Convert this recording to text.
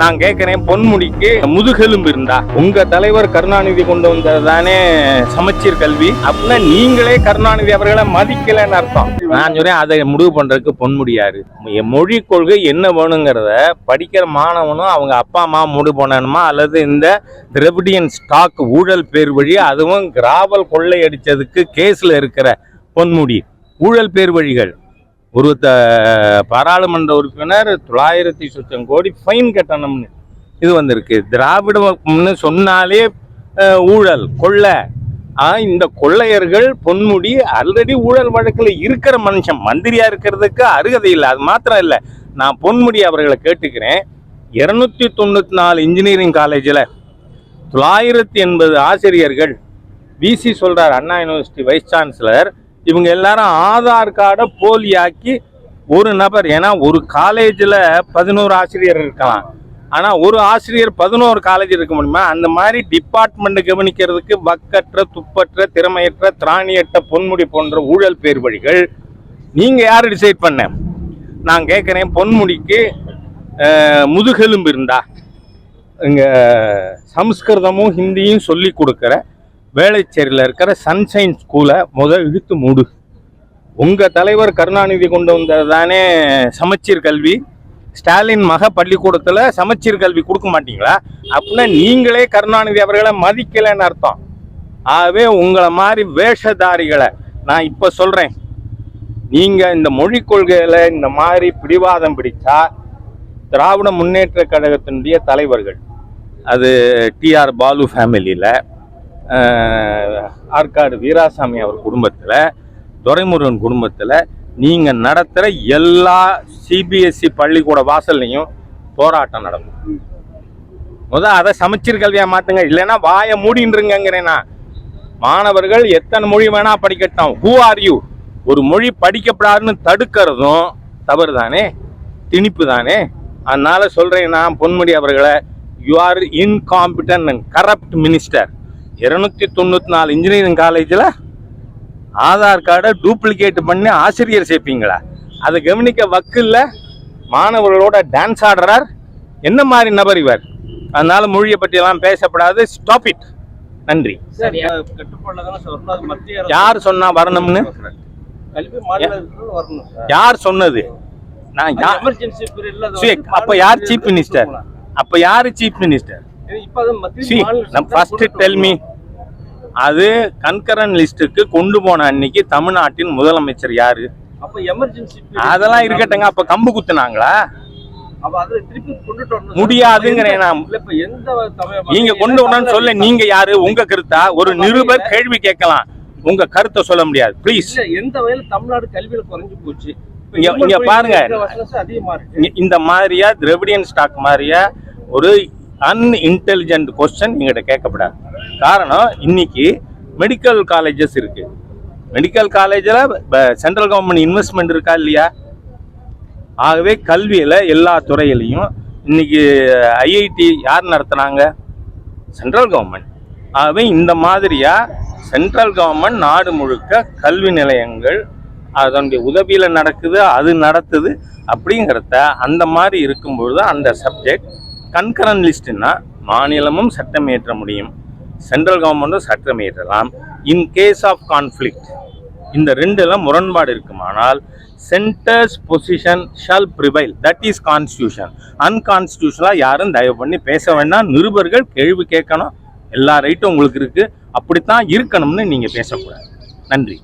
நான் கேட்கிறேன், பொன்முடிக்கு முதுகெலும்பு இருந்தா உங்க தலைவர் கருணாநிதி கொண்டு வந்ததுதானே சமச்சீர் கல்வி? அப்படின்னா நீங்களே கருணாநிதி அவர்களை மதிக்கலன்னு அர்த்தம். நான் சொல்றேன், அதை முடிவு பண்றதுக்கு பொன்முடியாரு. மொழி கொள்கை என்ன வேணுங்கிறத படிக்கிற மாணவனும் அவங்க அப்பா அம்மா முடிவு பண்ணணுமா, அல்லது இந்த திரவிடியன் ஸ்டாக் ஊழல் பேர் வழி, அதுவும் கிராவல் கொள்ளையடிச்சதுக்கு கேஸ்ல இருக்கிற பொன்முடி ஊழல் பேர் வழிகள் ஒரு பாராளுமன்ற உறுப்பினர் 900 சொச்சம் கோடி ஃபைன் கட்டணும்னு இது வந்திருக்கு. திராவிடம்னு சொன்னாலே ஊழல் கொள்ளை. இந்த கொள்ளையர்கள் பொன்முடி ஆல்ரெடி ஊழல் வழக்கில் இருக்கிற மனுஷன், மந்திரியா இருக்கிறதுக்கு அருகதை இல்லை. அது மாத்திரம் இல்லை, நான் பொன்முடி அவர்களை கேட்டுக்கிறேன், 294 இன்ஜினியரிங் காலேஜில் 980 ஆசிரியர்கள், விசி சொல்றார், அண்ணா யூனிவர்சிட்டி வைஸ் சான்சலர், இவங்க எல்லாரும் ஆதார் கார்டை போலியாக்கி ஒரு நபர், ஏன்னா ஒரு காலேஜில் 11 ஆசிரியர் இருக்கலாம், ஆனால் ஒரு ஆசிரியர் 11 காலேஜ் இருக்க முடியுமா? அந்த மாதிரி டிபார்ட்மெண்ட் கவனிக்கிறதுக்கு வக்கற்ற, துப்பற்ற, திறமையற்ற, திராணியற்ற பொன்முடி போன்ற ஊழல் பேர் வழிகள் நீங்கள் யார் டிசைட் பண்ண? நான் கேட்குறேன், பொன்முடிக்கு முதுகெலும்பு இருந்தா இங்கே சம்ஸ்கிருதமும் ஹிந்தியும் சொல்லி கொடுக்குற வேளச்சேரியில் இருக்கிற சன்ஷைன் ஸ்கூலை இழுத்து மூடு. உங்கள் தலைவர் கருணாநிதி கொண்டு வந்தது தானே சமச்சீர் கல்வி? ஸ்டாலின் மக பள்ளிக்கூடத்தில் சமச்சீர் கல்வி கொடுக்க மாட்டீங்களா? அப்படின்னா நீங்களே கருணாநிதி அவர்களை மதிக்கலைன்னு அர்த்தம். ஆகவே உங்களை மாதிரி வேஷதாரிகளை நான் இப்போ சொல்கிறேன், நீங்கள் இந்த மொழி கொள்கையில் இந்த மாதிரி பிடிவாதம் பிடிச்சா திராவிட முன்னேற்ற கழகத்தினுடைய தலைவர்கள், அது டிஆர் பாலு ஃபேமிலியில், ஆற்காடு வீராசாமி அவர் குடும்பத்தில், துரைமுருகன் குடும்பத்தில் நீங்கள் நடத்துகிற எல்லா சிபிஎஸ்சி பள்ளிக்கூட வாசல்லையும் போராட்டம் நடக்கும். அதை சமச்சீர் கல்வியாக மாற்றுங்க, இல்லைன்னா வாயை மூடின்றுங்கிறேன்னா. மாணவர்கள் எத்தனை மொழி வேணா படிக்கட்டும், ஹூ ஆர் யூ? ஒரு மொழி படிக்கப்படாதுன்னு தடுக்கிறதும் தவறு தானே, திணிப்பு தானே. அதனால சொல்கிறேன் நான், பொன்முடி அவர்களை, you are incompetent and corrupt minister. 294 engineering காலேஜில் ஆதார் கார்டை டூப்ளிகேட் பண்ணி ஆசிரியர் சேர்ப்பீங்களா? அதை கவனிக்க வக்கில்ல, மாணவர்களோட டான்ஸ் ஆடுறார். என்ன மாதிரி நபர் இவர்? அதனால மொழியை பற்றியெல்லாம் பேசப்படாது. Stop it. நன்றி. யார் சொன்னா வரணும்னு? யார் சொன்னது? அப்ப யார் சீஃப் மினிஸ்டர்? அப்ப யாரு சீஃப் மினிஸ்டர்? அது கன்கரண்ட் லிஸ்டுக்கு கொண்டு போன அன்னைக்கு தமிழ்நாட்டின் முதலமைச்சர் யாரு? அதெல்லாம் இருக்கட்டுங்க. அப்ப கம்பு குத்துனாங்களா? முடியாதுங்கிறேன். நீங்க கொண்டு வரணும்னு சொல்ல, நீங்க யாரு? உங்க கருத்தா? ஒரு நிருபர் கேள்வி கேட்கலாம், உங்க கருத்தை சொல்ல முடியாது. பிளீஸ். எந்த வகையில் தமிழ்நாடு கல்வியில குறைஞ்சு போச்சு? இங்க பாருங்க, இந்த மாதிரியா திரவிடியன் ஸ்டாக் மாதிரியா ஒரு அன்இன்டெலிஜென்ட் கொஸ்டின் எங்கிட்ட கேட்கப்படாது. காரணம், இன்னைக்கு மெடிக்கல் காலேஜஸ் இருக்கு. மெடிக்கல் காலேஜில் சென்ட்ரல் கவர்மெண்ட் இன்வெஸ்ட்மெண்ட் இருக்கா இல்லையா? ஆகவே கல்வியில் எல்லா துறையிலையும் இன்னைக்கு ஐஐடி யார் நடத்துனாங்க? Central government. ஆகவே இந்த மாதிரியா சென்ட்ரல் கவர்மெண்ட் நாடு முழுக்க கல்வி நிலையங்கள் அதனுடைய உதவியில் நடக்குது, அது நடத்துது. அப்படிங்கிறத அந்த மாதிரி இருக்கும்பொழுது அந்த சப்ஜெக்ட் கன்கரண்ட் லிஸ்ட்னா மாநிலமும் சட்டம் இயற்ற முடியும், சென்ட்ரல் கவர்மெண்ட்டும் சட்டம் இயற்றலாம். இன் கேஸ் ஆஃப் கான்ஃப்ளிக்ட், இந்த ரெண்டுலாம் முரண்பாடு இருக்குமானால் centre's position shall prevail, that is constitution. அன்கான்ஸ்டியூஷனாக யாரும் தயவு பண்ணி பேச வேண்டாம். நிருபர்கள் கேள்வி கேட்கணும், எல்லா ரைட்டும் உங்களுக்கு இருக்குது, அப்படித்தான் இருக்கணும்னு நீங்கள் பேசக்கூடாது. நன்றி.